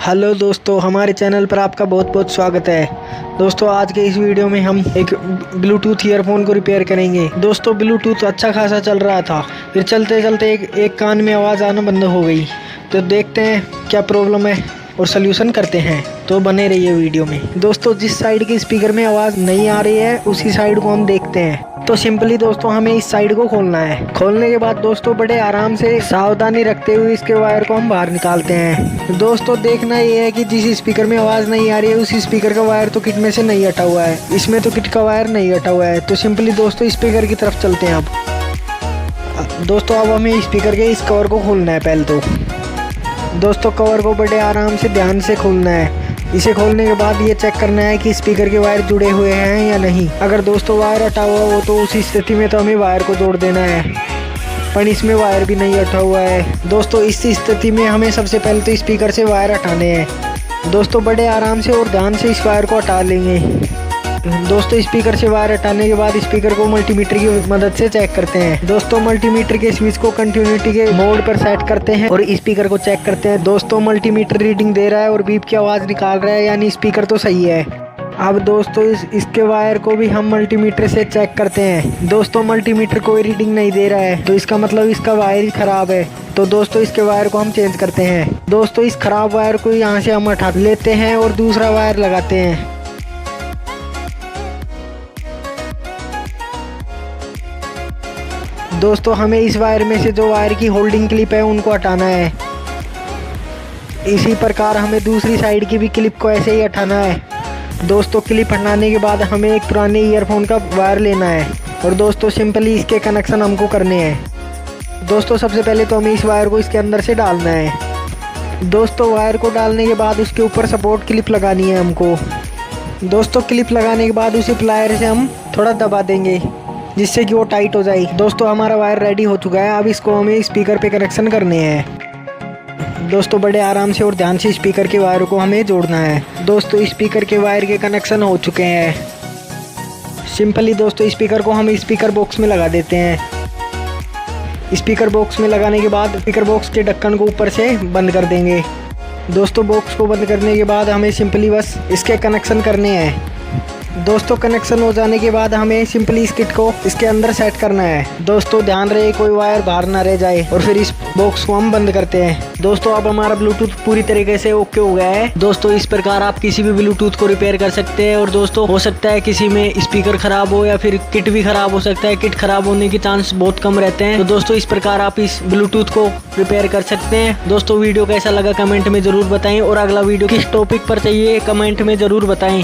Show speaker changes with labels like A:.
A: Hello दोस्तों, हमारे channel पर आपका बहुत बहुत स्वागत है। दोस्तों आज के इस वीडियो में हम एक ब्लूटूथ ईयरफोन को रिपेयर करेंगे। दोस्तों ब्लूटूथ अच्छा खासा चल रहा था, फिर चलते चलते एक कान में आवाज़ आना बंद हो गई। तो देखते हैं क्या प्रॉब्लम है और सल्यूशन करते हैं, तो बने रहिए वीडियो में। दोस्तों जिस साइड के स्पीकर में आवाज़ नहीं आ रही है उसी साइड को हम देखते हैं। तो सिंपली दोस्तों हमें इस साइड को खोलना है। खोलने के बाद दोस्तों बड़े आराम से सावधानी रखते हुए इसके वायर को हम बाहर निकालते हैं। दोस्तों देखना ये है कि जिस स्पीकर में आवाज़ नहीं आ रही है उसी स्पीकर का वायर तो किट में से नहीं हटा हुआ है, इसमें तो किट का वायर नहीं हटा हुआ है। तो सिंपली दोस्तों स्पीकर की तरफ चलते हैं। अब दोस्तों अब हमें स्पीकर के इस कवर को खोलना है। पहले तो दोस्तों कवर को बड़े आराम से ध्यान से खोलना है। इसे खोलने के बाद ये चेक करना है कि स्पीकर के वायर जुड़े हुए हैं या नहीं। अगर दोस्तों वायर हटा हुआ हो तो उसी स्थिति में तो हमें वायर को जोड़ देना है, पर इसमें वायर भी नहीं हटा हुआ है। दोस्तों इस स्थिति में हमें सबसे पहले तो स्पीकर से वायर हटाने हैं। दोस्तों बड़े आराम से और ध्यान से इस वायर को हटा लेंगे। दोस्तों स्पीकर से वायर हटाने के बाद स्पीकर को मल्टीमीटर की मदद से चेक करते हैं। दोस्तों मल्टीमीटर के स्विच को कंटिन्यूटी के मोड पर सेट करते हैं और स्पीकर को चेक करते हैं। दोस्तों मल्टीमीटर रीडिंग दे रहा है और बीप की आवाज़ निकाल रहा है, यानी स्पीकर तो सही है। अब दोस्तों इसके वायर को भी हम मल्टीमीटर से चेक करते हैं। दोस्तों मल्टीमीटर कोई रीडिंग नहीं दे रहा है, तो इसका मतलब इसका वायर ही खराब है। तो दोस्तों इसके वायर को हम चेंज करते हैं। दोस्तों इस खराब वायर को यहाँ से हम हटा लेते हैं और दूसरा वायर लगाते हैं। दोस्तों हमें इस वायर में से जो वायर की होल्डिंग क्लिप है उनको हटाना है। इसी प्रकार हमें दूसरी साइड की भी क्लिप को ऐसे ही हटाना है। दोस्तों क्लिप हटाने के बाद हमें एक पुराने ईयरफोन का वायर लेना है और दोस्तों सिंपली इसके कनेक्शन हमको करने हैं। दोस्तों सबसे पहले तो हमें इस वायर को इसके अंदर से डालना है। दोस्तों वायर को डालने के बाद उसके ऊपर सपोर्ट क्लिप लगानी है हमको। दोस्तों क्लिप लगाने के बाद उसी प्लायर से हम थोड़ा दबा देंगे जिससे कि वो टाइट हो जाए। दोस्तों हमारा वायर रेडी हो चुका है। अब इसको हमें स्पीकर पे कनेक्शन करने हैं। दोस्तों बड़े आराम से और ध्यान से स्पीकर के वायर को हमें जोड़ना है। दोस्तों स्पीकर के वायर के कनेक्शन हो चुके हैं। सिंपली दोस्तों स्पीकर को हम स्पीकर बॉक्स में लगा देते हैं। स्पीकर बॉक्स में लगाने के बाद स्पीकर बॉक्स के ढक्कन को ऊपर से बंद कर देंगे। दोस्तों बॉक्स को बंद करने के बाद हमें सिंपली बस इसके कनेक्शन करने हैं। दोस्तों कनेक्शन हो जाने के बाद हमें सिंपली इस किट को इसके अंदर सेट करना है। दोस्तों ध्यान रहे कोई वायर बाहर ना रह जाए और फिर इस बॉक्स को हम बंद करते हैं। दोस्तों अब हमारा ब्लूटूथ पूरी तरीके से ओके हो गया है। दोस्तों इस प्रकार आप किसी भी ब्लूटूथ को रिपेयर कर सकते हैं। और दोस्तों हो सकता है किसी में स्पीकर खराब हो या फिर किट भी खराब हो सकता है। किट खराब होने के चांस बहुत कम रहते हैं। तो दोस्तों इस प्रकार आप इस ब्लूटूथ को रिपेयर कर सकते हैं। दोस्तों वीडियो कैसा लगा कमेंट में जरूर बताएं और अगला वीडियो किस टॉपिक पर चाहिए कमेंट में जरूर बताएं।